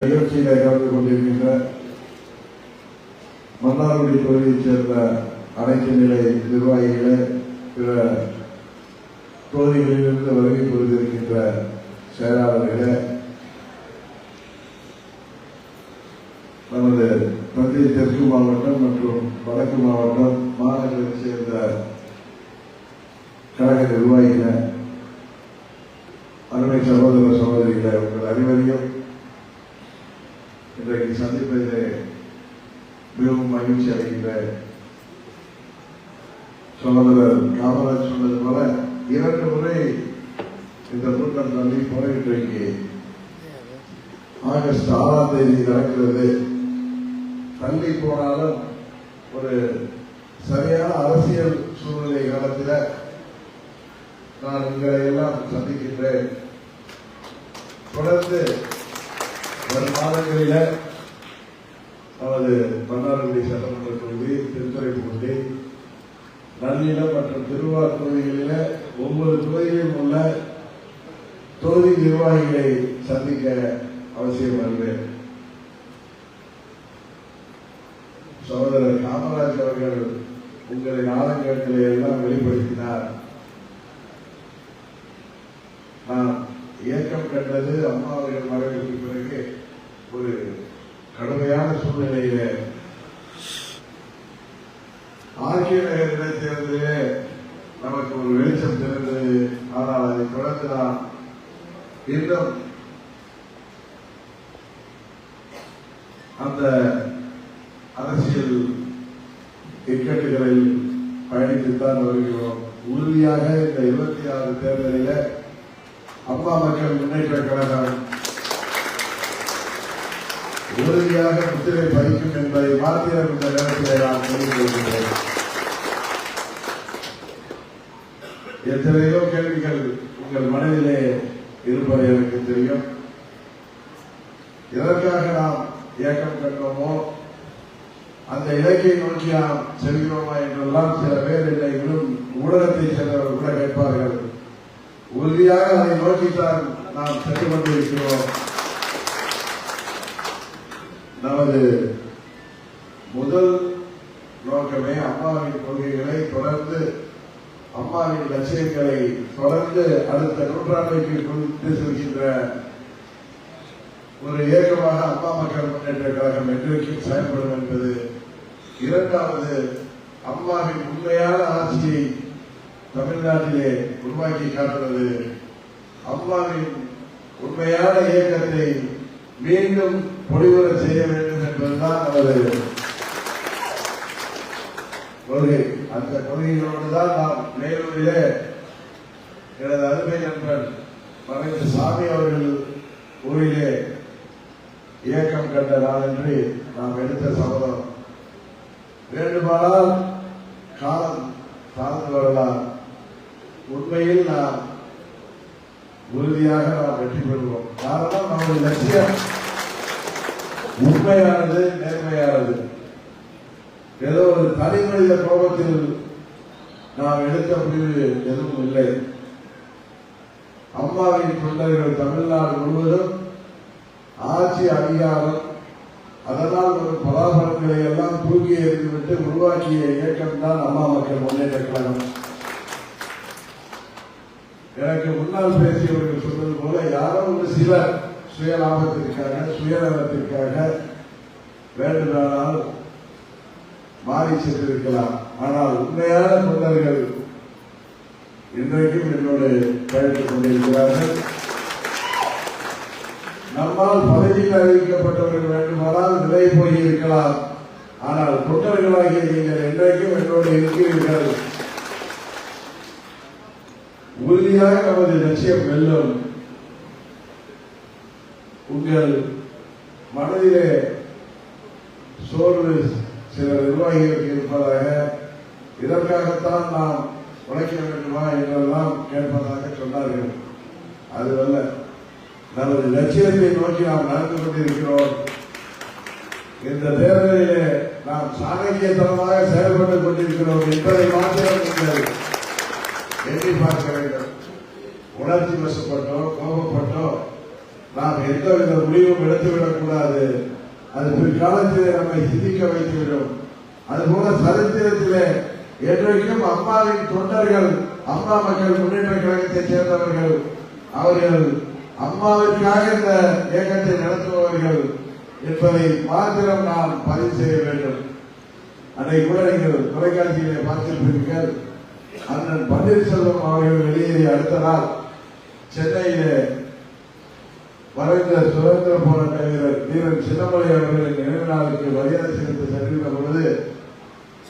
நிகழ்ச்சியில கலந்து கொண்டிருக்கின்ற மன்னார்குடி தொகுதியைச் சேர்ந்த அனைத்து நிலை நிர்வாகிகளே, பிற தொகுதிகளிலிருந்து வருகை புரிந்திருக்கின்ற செயலாளர்களே, நமது தஞ்சை தெற்கு மாவட்டம் மற்றும் வடக்கு மாவட்டம் மாநகரைச் சேர்ந்த கழக நிர்வாகிகளே, அருமை சகோதர சகோதரிகளே, உங்கள் அனைவரையும் இன்றைக்கு சந்திப்பதிலே மிகவும் மகிழ்ச்சி அடைகின்ற சகோதரர் காமராஜ் சொன்னது போல 2 முறை இந்த கூட்டம் தள்ளி போல இன்றைக்கு ஆகஸ்ட் 6ஆம் தேதி நடக்கிறது. தள்ளி போனாலும் ஒரு சரியான அரசியல் சூழ்நிலை காலத்தில் நான் உங்களை எல்லாம் சந்திக்கின்றேன். தொடர்ந்து வரும் மாதங்களில் நமது மன்னார்குடி சட்டமன்ற தொகுதி, திருத்துறைப்பூண்டி, நன்னிலம் மற்றும் திருவாரூர் தொகுதிகளில் ஒவ்வொரு தொகுதியிலும் உள்ள தொகுதி நிர்வாகிகளை சந்திக்க அவசியம் வருவேன். சகோதரர் காமராஜ் அவர்கள் உங்களின் ஆதங்கங்களை எல்லாம் வெளிப்படுத்தினார். நான் இயக்கம் கண்டது அம்மா அவர்கள் மறைவுக்கு பிறகு ஒரு கடுமையான சூழ்நிலையில ஆகிய நகர் இடைத்தேர்தலிலே நமக்கு ஒரு வெளிச்சம் தெரிந்தது. ஆனால் அதை தொடர்ந்து நாம் இன்னும் அந்த அரசியல் இக்கட்டுகளில் பயணித்துத்தான் வருகிறோம். உறுதியாக இந்த 26 தேர்தலில் அம்மா மக்கள் முன்னேற்ற கழகம் உறுதியாக முத்திரை பதிக்கும் என்பதை மாத்திரம் இந்த நேரத்தில் நான் தெரிந்து கொள்கிறேன். எத்தனையோ கேள்விகள் உங்கள் மனதிலே இருப்பது எனக்கு தெரியும். எதற்காக நாம் இயக்கம் கண்டோமோ, அந்த இலக்கை நோக்கி நாம் செல்கிறோமா என்றெல்லாம் சில பேர் என்னை ஊடகத்தை சேர்ந்தவர்கள் கூட கேட்பார்கள். உறுதியாக அதை நோக்கித்தான் நாம் சென்று கொண்டிருக்கிறோம். நமது முதல் நோக்கமே அம்மாவின் கொள்கைகளை தொடர்ந்து, அம்மாவின் லட்சியங்களை தொடர்ந்து அடுத்த நூற்றாண்டுக்கு கொண்டு செல்கின்ற ஒரு இயக்கமாக அம்மா மக்கள் முன்னேற்ற கழகம் என்றைக்கும் செயல்படும் என்பது. 2வது, அம்மாவின் உண்மையான ஆட்சியை தமிழ்நாட்டிலே உருவாக்கி காட்டுவது. அம்மாவின் உண்மையான இயக்கத்தை மீண்டும் பொலிவுற செய்ய வேண்டும் என்பதுதான் நமது கொள்கை. அந்த கொள்கைகளோடு தான் நாம் மேலூரிலே எனது அருமை நண்பன் மறைந்த சாமி அவர்கள் ஊரிலே இயக்கம் கண்ட நாள் என்று நாம் எடுத்த சபதம். வேண்டுமானால் காலம் தாழ்ந்து வரலாம், உண்மையில் நாம் உறுதியாக நாம் வெற்றி பெறுவோம். காரணம், நமது லட்சியம் உண்மையானது, நேர்மையானது. ஏதோ ஒரு தனி மனித கோபத்தில் நாம் எடுத்த முடிவு எதுவும் இல்லை. அம்மாவின் தொண்டர்கள் தமிழ்நாடு முழுவதும் ஆட்சி அதிகாரம், அதனால் ஒரு பலாபலங்களை எல்லாம் தூக்கி எறிந்துவிட்டு உருவாக்கிய இயக்கம் தான் அம்மா மக்கள் முன்னேற்ற கழகம். எனக்கு முன்னால் பேசியவர்கள் சொன்னது போல யாரோ ஒரு சிலர் சுயலாபத்திற்காக, சுயநலத்திற்காக வேண்டுமானால் மாறி சென்றிருக்கலாம். ஆனால் உண்மையான தொண்டர்கள் இன்றைக்கும் என்னோடு பயணித்துக் கொண்டிருக்கிறார்கள். நம்மால் பதவியில் அறிவிக்கப்பட்டவர்கள் வேண்டுமானால் விலை போயிருக்கலாம். ஆனால் தொண்டர்களாகிய நீங்கள் இன்றைக்கும் என்னோடு இருக்கிறீர்கள். உறுதியாக நமது லட்சியம் வெல்லும். உங்கள் மனதிலே சோர்வு சில நிர்வாகிகளுக்கு இருப்பதாக, இதற்காகத்தான் நாம் உழைக்க வேண்டுமா என்றெல்லாம் கேட்பதாக சொன்னார்கள். அதுவல்ல, நமது லட்சியத்தை நோக்கி நாம் நடந்து கொண்டிருக்கிறோம். இந்த தேர்தலிலே நாம் சாணக்கியத்தனமாக செயல்பட்டுக் கொண்டிருக்கிறோம் என்பதை மாத்திரம் நீங்கள் எண்ணி பார்க்க வேண்டும். உணர்ச்சி வசப்பட்டோ கோபப்பட்டோ நாம் எந்தவித முடிவும் எடுத்துவிடக் கூடாது. அது பிற்காலத்திலே நம்மை சிந்திக்க வைத்துவிடும். அதுபோல சரித்திரத்திலே என்றைக்கும் அம்மாவின் தொண்டர்கள், அம்மா மக்கள் முன்னேற்ற கழகத்தைச் சேர்ந்தவர்கள், அவர்கள் அம்மாவிற்காக இந்த இயக்கத்தை நடத்துபவர்கள் என்பதை மாத்திரம் நாம் பதிவு செய்ய வேண்டும். அன்றைக்கு கூட நீங்கள் தொலைக்காட்சியிலே பார்த்திருப்பீர்கள். அண்ணன் பன்னீர்செல்வம் அவர்கள் வெளியேறிய அடுத்த நாள் சென்னையிலே மறைந்த சுதந்திர போராட்ட வீரர் வீரன் சின்னமலை அவர்களின் நினைவு நாளுக்கு மரியாதை செலுத்த சென்றிருந்த பொழுது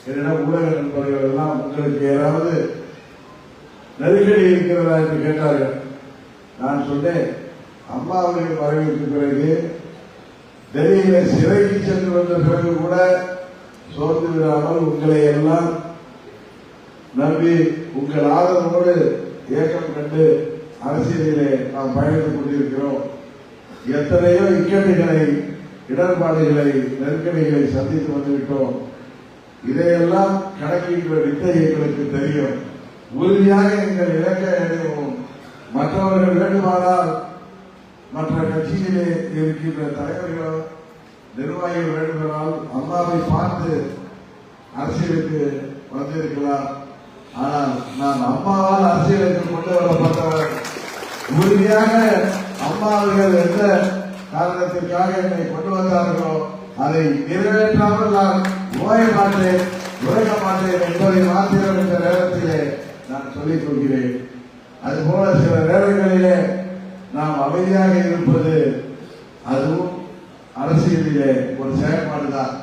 என்னிடம் ஊடக நண்பர்கள் எல்லாம் உங்களுக்கு ஏதாவது நெருக்கடி இருக்கிறதா என்று கேட்டார்கள். நான் சொன்னேன், அம்மா அவர்களின் மறைவுக்கு பிறகு டெல்லியில சிறைக்கு சென்று வந்த பிறகு கூட சோர்ந்து விடாமல் உங்களை எல்லாம் நம்பி உங்கள் ஆதரவோடு இயக்கம் கண்டு அரசியலிலே நாம் பயணித்துக் கொண்டிருக்கிறோம். எத்தனையோ இக்கட்டுகளை, இடர்பாடுகளை, நெருக்கடிகளை சந்தித்து வந்துவிட்டோம். இதையெல்லாம் கணக்கின்ற வித்தை எங்களுக்கு தெரியும். உறுதியாக எங்கள் இலக்கை அடைவோம். மற்றவர்கள் வேண்டுமானால் மற்ற கட்சியிலே இருக்கின்ற தலைவர்களோ நிர்வாகிகள் வேண்டுமானால் அம்மாவை பார்த்து அரசியலுக்கு வந்திருக்கலாம். ஆனால் நான் அம்மாவால் அரசியலுக்கு கொண்டு வரப்பட்டவர். உறுதியாக அம்மா அவர்கள் எந்த காரணத்திற்காக என்னை கொண்டு வந்தார்களோ அதை நிறைவேற்றாமல் நான் ஓய மாட்டேன், உறங்க மாட்டேன் என்பதை மாத்திரம் என்ற நேரத்திலே நான் சொல்லிக் கொள்கிறேன். அதுபோல சில நேரங்களிலே நாம் அமைதியாக இருப்பது அதுவும் அரசியலிலே ஒரு செயல்பாடுதான்.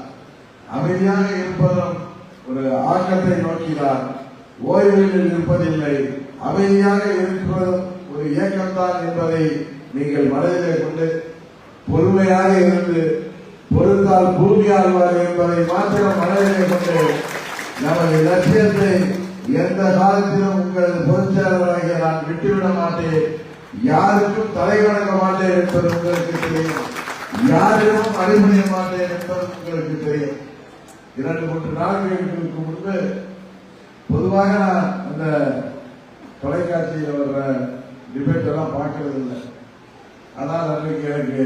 அமைதியாக இருப்பதும் ஒரு ஆக்கத்தை நோக்கிதான், ஓய்வில் இருப்பதில்லை. அமைதியாக இருப்பதும் ஒரு இயக்கம்தான் என்பதை நீங்கள் மனதிலே கொண்டு பொறுமையாக இருந்து பொறுத்தால் பூமி ஆழ்வார் என்பதை மாத்திரம் மனதிலே கொண்டு நமது லட்சியத்தை எந்த காலத்திலும் உங்களது பொதுச் செயலாளராகிய நான் விட்டுவிட மாட்டேன். யாருக்கும் தலை வணங்க மாட்டேன் என்பது உங்களுக்கு தெரியும். யாரிடமும் அடிபணிய மாட்டேன் என்பது உங்களுக்கு தெரியும். 2-3 நாட்களுக்கு முன்பு பொதுவாக நான் அந்த தொலைக்காட்சியில் வர்ற டிபேட் எல்லாம் பார்க்கறது இல்லை. ஆனால் அன்றைக்கு எனக்கு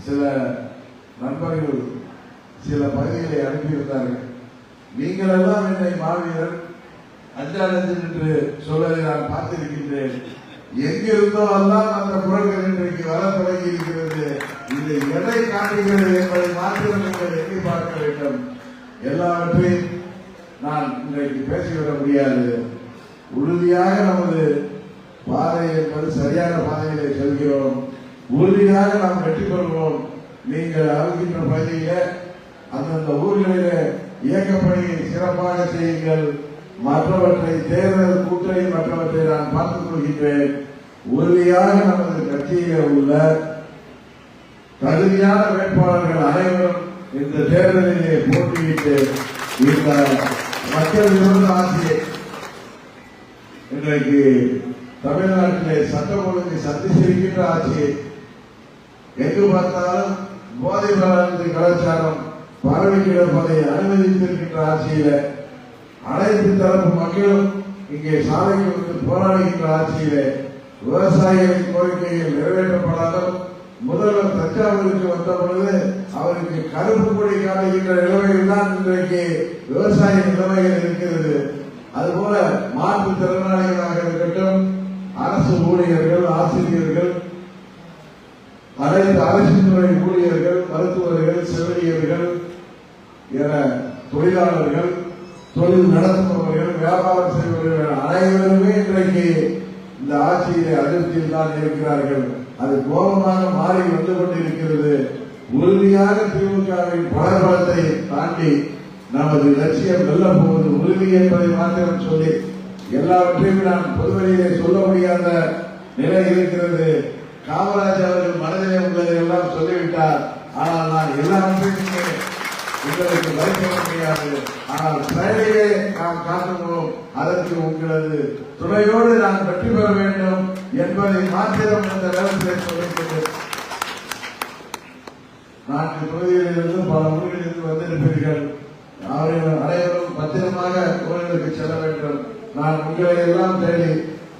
சில நண்பர்கள் சில பகுதிகளை அனுப்பியிருந்தார்கள். நீங்கள் எல்லாம் என்னை மாவீரர் அஞ்சானது என்று சொல்வதை நான் பார்த்திருக்கின்றேன். எங்கிருந்தோ எல்லாம் அந்த குரல்கள் இன்றைக்கு வர தொடங்கி இருக்கிறது. இது எதை காட்டுகிறது என்பதை மாத்திரம் நீங்கள் எண்ணி பார்க்க வேண்டும். எல்லாவற்றையும் நான் இன்றைக்கு பேசிவிட முடியாது. உறுதியாக நமது பாதை என்பது சரியான பாதையிலே செல்கிறோம். உறுதியாக நாம் வெற்றி பெறுவோம். நீங்கள் அருகின்ற பகுதியில அந்தந்த ஊர்களிலே இயக்கப்பணியை சிறப்பாக செய்யுங்கள். மற்றவற்றை தேர்தல் கூட்டணி மற்றவற்றை நான் பார்த்துக் கொள்கின்றேன். உறுதியாக நமது கட்சியிலே உள்ள தகுதியான வேட்பாளர்கள் அனைவரும் இந்த தேர்தலிலே போட்டியிட்டு இந்த மக்கள் விரோத ஆட்சியை இன்றைக்கு தமிழ்நாட்டிலே சட்டம் ஒழுங்கு சந்தித்திருக்கின்ற ஆட்சியை எங்கு பார்த்தாலும் போதை மருந்து கலாச்சாரம் பரவி கிடப்பதை அனுமதித்திருக்கின்ற ஆட்சியில அனைத்து தரப்பு மக்களும் இங்கே சாலைக்கு வந்து போராடுகின்ற ஆட்சியிலே விவசாயிகளின் கோரிக்கைகள் நிறைவேற்றப்படாமல் முதல்வர் தஞ்சாவூருக்கு வந்த பொழுது அவருக்கு கருப்பு கொடி காட்டுகின்ற நிலைமைகள் தான் இன்றைக்கு விவசாய நிலைமைகள் இருக்கிறது. அதுபோல மாற்றுத்திறனாளிகளாக இருக்கட்டும், அரசு ஊழியர்கள், ஆசிரியர்கள், அனைத்து அரசு துறை ஊழியர்கள், மருத்துவர்கள், செவிலியர்கள் என தொழிலாளர்கள், தொழில் நடத்துபவர்கள், வியாபாரம் செய்பவர்கள் அனைவருமே இன்றைக்கு இந்த ஆட்சியிலே அதிருப்தியில் தான் இருக்கிறார்கள். அது கோபமாக மாறி வந்து கொண்டிருக்கிறது. உறுதியாக திமுகவின் பலபலத்தை தாண்டி நமது லட்சியம் வெல்ல போவது உறுதி என்பதை மாத்திரம் சொல்லி எல்லாவற்றையும் நான் பொதுவெளியிலே சொல்ல முடியாத நிலை இருக்கிறது. காமராஜ் அவர்கள் மனதிலே உள்ளதை எல்லாம் சொல்லிவிட்டார். ஆனால் நான் எல்லாவற்றையும் உங்களுக்கு வைக்க முடியாது. ஆனால் செயலிலே நாம் காட்டுவோம். அதற்கு உங்களது துணையோடு நான் வெற்றி பெற வேண்டும் என்பதை மாத்திரம் இந்த நேரத்தில் சொல்லிக்கொண்டு 4 தொகுதிகளிலிருந்து பல ஊர்களிலிருந்து வந்திருப்பீர்கள். அவர்கள் அனைவரும் பத்திரமாக கோயிலுக்கு செல்ல வேண்டும். நான் உங்களை எல்லாம் தேடி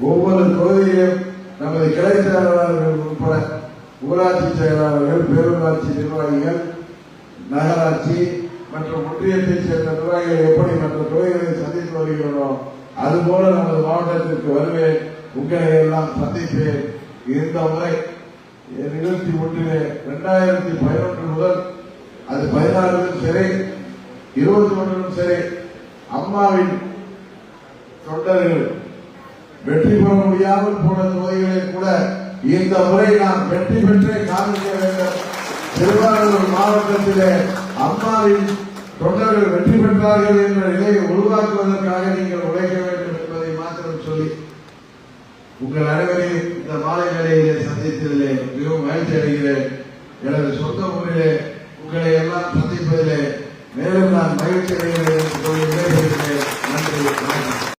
ஒவ்வொரு தொகுதியிலும் நமது கிளை செயலாளர்கள் உட்பட ஊராட்சி செயலாளர்கள், பேரூராட்சி நிர்வாகிகள், நகராட்சி மற்றும் ஒன்றியத்தை சேர்ந்த நிர்வாகிகள் எப்படி மற்ற துறைகளை சந்தித்து வருகிறோம், அதுபோல நமது மாவட்டத்திற்கு வருவேன், உங்களை எல்லாம் சந்திப்பேன். இந்த முறை 21 2011 முதல் அது 16 சரி 21 சரி அம்மாவின் தொண்டர்கள் வெற்றி பெற முடியாமல் போன தொகுதிகளில் கூட இந்த முறை நாம் வெற்றி பெற்றே காண்பிக்க வேண்டும். திருவாரூர் மாவட்டத்திலே அம்மாவின் தொண்டர்கள் வெற்றி பெற்றார்கள் என்ற நிலையை உருவாக்குவதற்காக நீங்கள் உழைக்க வேண்டும் என்பதை மாத்திரம் சொல்லி உங்கள் அனைவரையும் இந்த மாலை வேளையிலே சந்தித்ததிலே மிகவும் மகிழ்ச்சி அடைகிறேன். எனது சொந்த ஊரிலே உங்களை எல்லாம் சந்திப்பதிலே மேலும் நான் மகிழ்ச்சி அடைகிறேன். நன்றி.